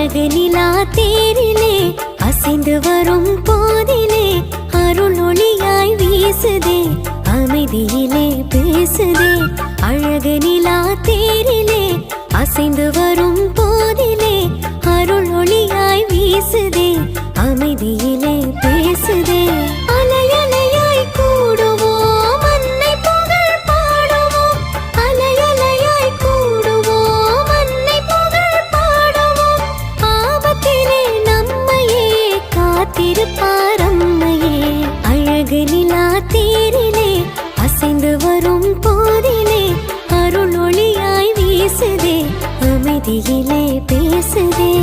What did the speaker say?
அழகு நிலா தேரிலே அசைந்து வரும் போதிலே அருள் ஒளியாய் வீசுதே, அமைதியிலே பேசுதே. அழகு நிலா தேரிலே அசைந்து வரும் போதிலே அருள் ஒளியாய் வீசுதே, அமைதியிலே பேசுதே. அலையலையாய் கூடுவோம் அன்னை புகழ் பாடுவோம், அலையலையாய் கூடுவோம் அன்னை புகழ் பாடுவோம். ஆபத்திலே நம்மையே காத்திருப்பார் அம்மையே. அழகு நிலா தேரிலே அசைந்து வரும் போதிலே அருள் ஒளியாய் வீசுதே, அமைதியிலே பேசுதே.